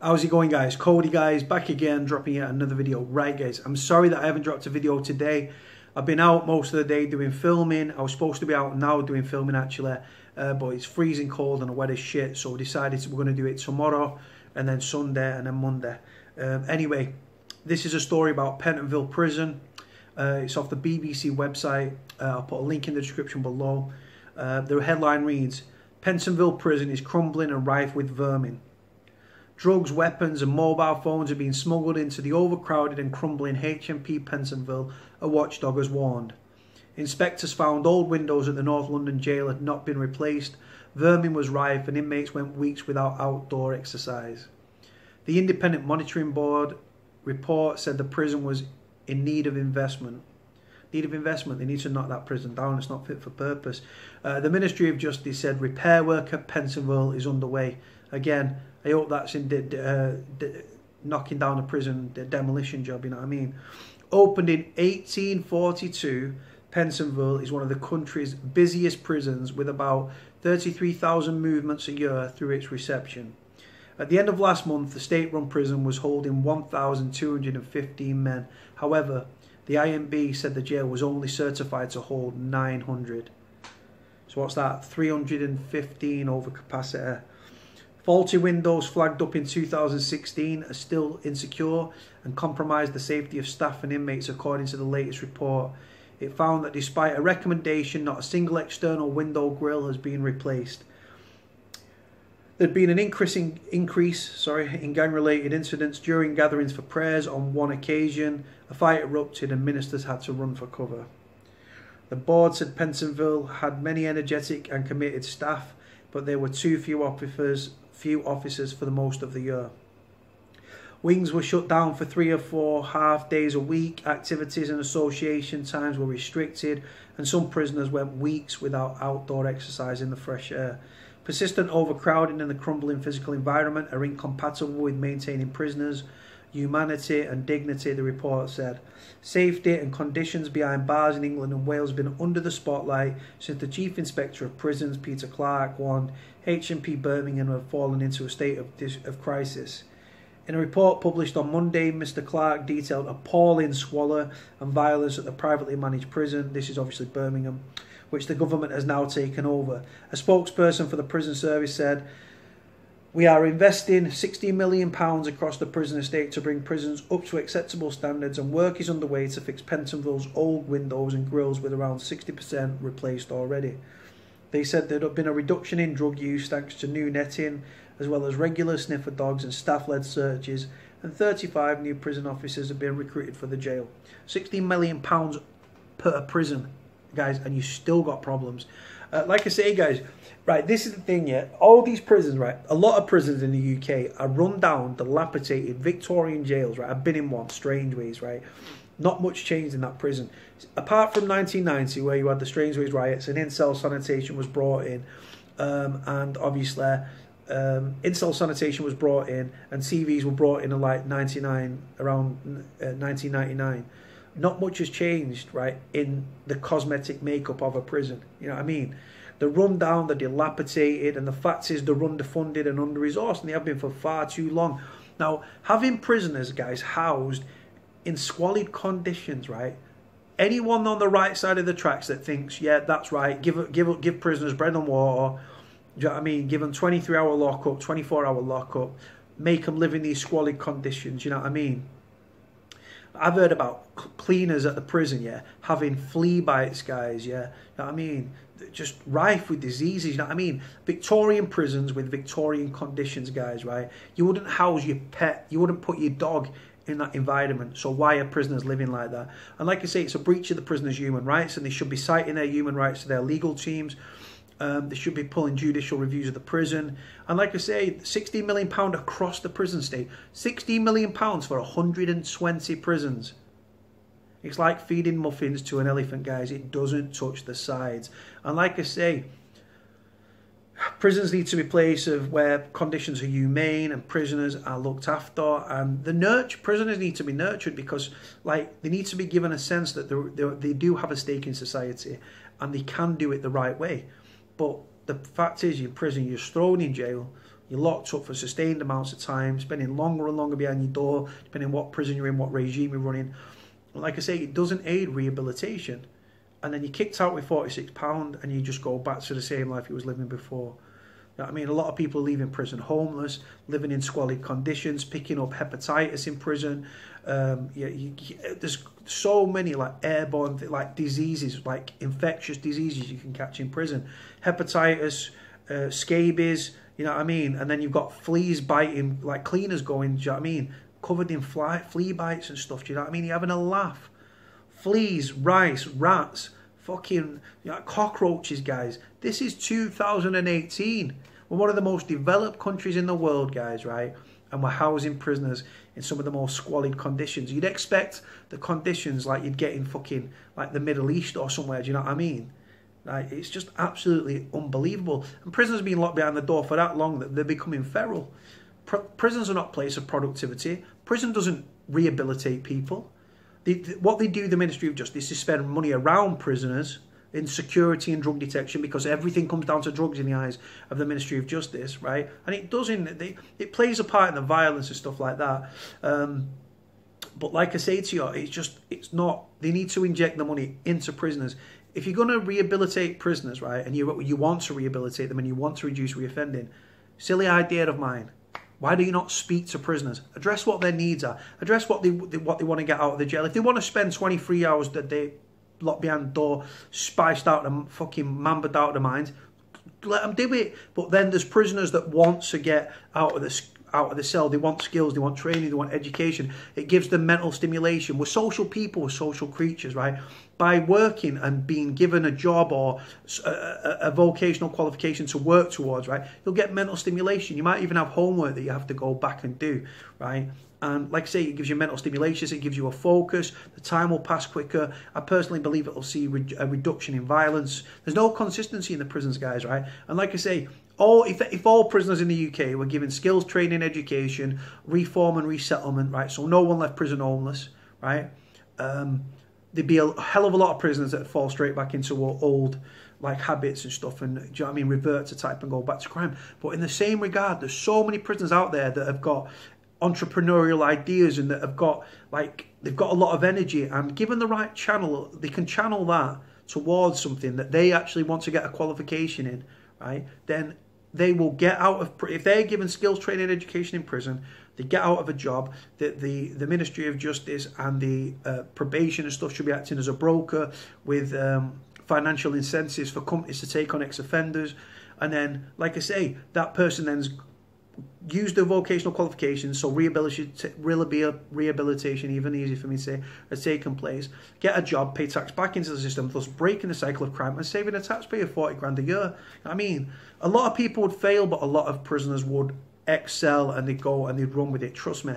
How's it going, guys? Cody, guys, back again, dropping yet another video. Right, guys, I'm sorry that I haven't dropped a video today. I've been out most of the day doing filming. I was supposed to be out now doing filming, actually, but it's freezing cold and wet as shit, so we decided we're going to do it tomorrow, and then Sunday, and then Monday. Anyway, this is a story about Pentonville Prison. It's off the BBC website. I'll put a link in the description below. The headline reads, "Pentonville Prison is crumbling and rife with vermin. Drugs, weapons and mobile phones are being smuggled into the overcrowded and crumbling HMP Pentonville, a watchdog has warned. Inspectors found old windows at the North London jail had not been replaced, vermin was rife and inmates went weeks without outdoor exercise. The Independent Monitoring Board report said the prison was in need of investment. They need to knock that prison down. It's not fit for purpose. The Ministry of Justice said repair work at Pentonville is underway. Again, I hope that's in knocking down the prison, the demolition job, you know what I mean. Opened in 1842, Pentonville is one of the country's busiest prisons with about 33,000 movements a year through its reception. At the end of last month, the state-run prison was holding 1,215 men. However, the IMB said the jail was only certified to hold 900. So what's that? 315 over capacity. Faulty windows flagged up in 2016 are still insecure and compromise the safety of staff and inmates, according to the latest report. It found that despite a recommendation, not a single external window grille has been replaced. There'd been an increase in gang-related incidents during gatherings for prayers. On one occasion, a fight erupted and ministers had to run for cover. The board said Pentonville had many energetic and committed staff, but there were too few officers for the most of the year. Wings were shut down for 3 or 4 half days a week. Activities and association times were restricted, and some prisoners went weeks without outdoor exercise in the fresh air. Persistent overcrowding and the crumbling physical environment are incompatible with maintaining prisoners' humanity and dignity, the report said. Safety and conditions behind bars in England and Wales have been under the spotlight since the Chief Inspector of Prisons, Peter Clark, warned HMP Birmingham had fallen into a state of crisis. In a report published on Monday, Mr Clark detailed appalling squalor and violence at the privately managed prison, this is obviously Birmingham, which the government has now taken over. A spokesperson for the prison service said, "We are investing £60 million across the prison estate to bring prisons up to acceptable standards, and work is underway to fix Pentonville's old windows and grills, with around 60% replaced already." They said there had been a reduction in drug use thanks to new netting, as well as regular sniffer dogs and staff-led searches, and 35 new prison officers have been recruited for the jail. £16 million per prison, guys, and you still got problems. Like I say, guys, right, this is the thing, yeah, all these prisons, right, a lot of prisons in the UK are run down, dilapidated, Victorian jails, right, I've been in one, Strangeways, right, not much changed in that prison. Apart from 1990, where you had the Strangeways riots and in-cell sanitation was brought in, and obviously in-cell sanitation was brought in, and TVs were brought in like around 1999. Not much has changed, right, in the cosmetic makeup of a prison. You know what I mean? They're run down, they're dilapidated, and the fact is they're underfunded and under-resourced, and they have been for far too long. Now, having prisoners, guys, housed in squalid conditions, right? Anyone on the right side of the tracks that thinks, yeah, that's right, give prisoners bread and water, do you know what I mean? Give them 23-hour lockup, 24-hour lockup, make them live in these squalid conditions, you know what I mean? I've heard about cleaners at the prison, yeah, having flea bites, guys, yeah, you know what I mean? Just rife with diseases, you know what I mean? Victorian prisons with Victorian conditions, guys, right? You wouldn't house your pet, you wouldn't put your dog in that environment, so why are prisoners living like that? And like I say, it's a breach of the prisoners' human rights, and they should be citing their human rights to their legal teams. They should be pulling judicial reviews of the prison. And like I say, £16 million across the prison state. £16 million for 120 prisons. It's like feeding muffins to an elephant, guys. It doesn't touch the sides. And like I say, prisons need to be places where conditions are humane and prisoners are looked after. And prisoners need to be nurtured, because like they need to be given a sense that they do have a stake in society and they can do it the right way. But the fact is, you're in prison, you're thrown in jail You're locked up for sustained amounts of time, spending longer and longer behind your door, depending on what prison you're in, what regime you're running. And like I say, it doesn't aid rehabilitation. And then you're kicked out with £46 and you just go back to the same life you was living before. You know what I mean? A lot of people are leaving prison homeless, living in squalid conditions, picking up hepatitis in prison. There's so many like airborne like diseases, like infectious diseases you can catch in prison. Hepatitis, scabies, you know what I mean? And then you've got fleas biting, like cleaners going, do you know what I mean? Covered in flea bites and stuff, do you know what I mean? You're having a laugh. Fleas, rice, rats, fucking cockroaches, guys. This is 2018. We're one of the most developed countries in the world, guys, right? And we're housing prisoners in some of the most squalid conditions. You'd expect the conditions like you'd get in fucking like the Middle East or somewhere, do you know what I mean? Like, it's just absolutely unbelievable. And prisoners have been locked behind the door for that long that they're becoming feral. Prisons are not a place of productivity. Prison doesn't rehabilitate people. What they do, the Ministry of Justice, is spend money around prisoners in security and drug detection, because everything comes down to drugs in the eyes of the Ministry of Justice, right? And it doesn't. It plays a part in the violence and stuff like that. But like I say to you, it's not. They need to inject the money into prisoners. If you're going to rehabilitate prisoners, right, and you want to rehabilitate them and you want to reduce reoffending, silly idea of mine. Why do you not speak to prisoners? Address what their needs are. Address what they want to get out of the jail. If they want to spend 23 hours a day locked behind the door, spiced out and fucking mambered out of their minds, let them do it. But then there's prisoners that want to get out of the cell. They want skills, they want training, they want education. It gives them mental stimulation. We're social people, we're social creatures, right? By working and being given a job or a vocational qualification to work towards, right, you'll get mental stimulation. You might even have homework that you have to go back and do, right? And like I say, it gives you mental stimulation, it gives you a focus, the time will pass quicker. I personally believe it will see a reduction in violence. There's no consistency in the prisons, guys, right? And like I say, if all prisoners in the UK were given skills, training, education, reform and resettlement, right, so no one left prison homeless, right, there'd be a hell of a lot of prisoners that fall straight back into old like habits and stuff, and do you know what I mean, revert to type and go back to crime. But in the same regard, there's so many prisoners out there that have got entrepreneurial ideas and that have got they've got a lot of energy, and given the right channel, they can channel that towards something that they actually want to get a qualification in, right? Then they will get out of, if they're given skills, training, education in prison, they get out of a job. The Ministry of Justice and the probation and stuff should be acting as a broker with financial incentives for companies to take on ex-offenders. And then, like I say, that person then's use their vocational qualifications, so rehabilitation, even easier for me to say, has taken place. Get a job, pay tax back into the system, thus breaking the cycle of crime and saving a taxpayer 40 grand a year. I mean, a lot of people would fail, but a lot of prisoners would excel and they'd go and they'd run with it, trust me.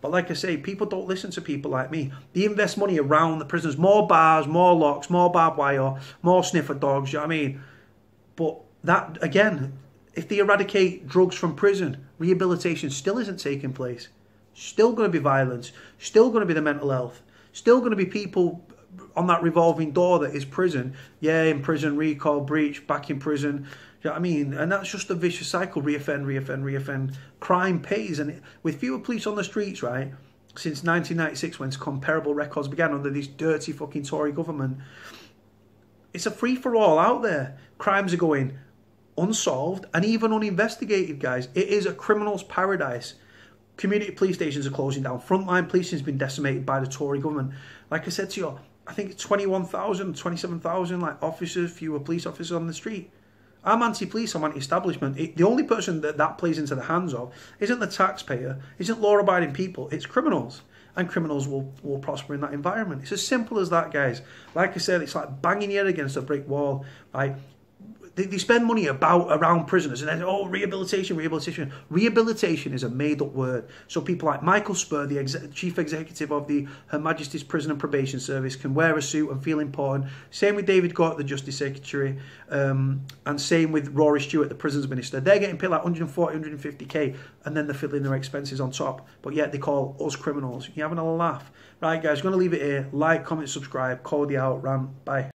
But like I say, people don't listen to people like me. They invest money around the prisoners, more bars, more locks, more barbed wire, more sniffer dogs, you know what I mean? But that, again, if they eradicate drugs from prison, rehabilitation still isn't taking place. Still going to be violence. Still going to be the mental health. Still going to be people on that revolving door that is prison. Yeah, in prison, recall, breach, back in prison. You know what I mean? And that's just a vicious cycle. Reoffend, reoffend, reoffend. Crime pays. And with fewer police on the streets, right, since 1996, when comparable records began under this dirty fucking Tory government, it's a free-for-all out there. Crimes are going unsolved and even uninvestigated, guys. It is a criminal's paradise. Community police stations are closing down. Frontline policing has been decimated by the Tory government. Like I said to you, I think it's 21,000, 27,000 like officers, fewer police officers on the street. I'm anti-police, I'm anti-establishment. The only person that plays into the hands of isn't the taxpayer, isn't law-abiding people, it's criminals. And criminals will prosper in that environment. It's as simple as that, guys. Like I said, it's like banging your head against a brick wall, right? They spend money around prisoners and then, oh, rehabilitation, rehabilitation. Rehabilitation is a made-up word. So people like Michael Spur, the chief executive of the Her Majesty's Prison and Probation Service, can wear a suit and feel important. Same with David Gort, the Justice Secretary, and same with Rory Stewart, the Prisons Minister. They're getting paid like 140, 150k, and then they're filling their expenses on top. But yet they call us criminals. You're having a laugh. Right, guys, going to leave it here. Like, comment, subscribe. Cody out. Ram. Bye.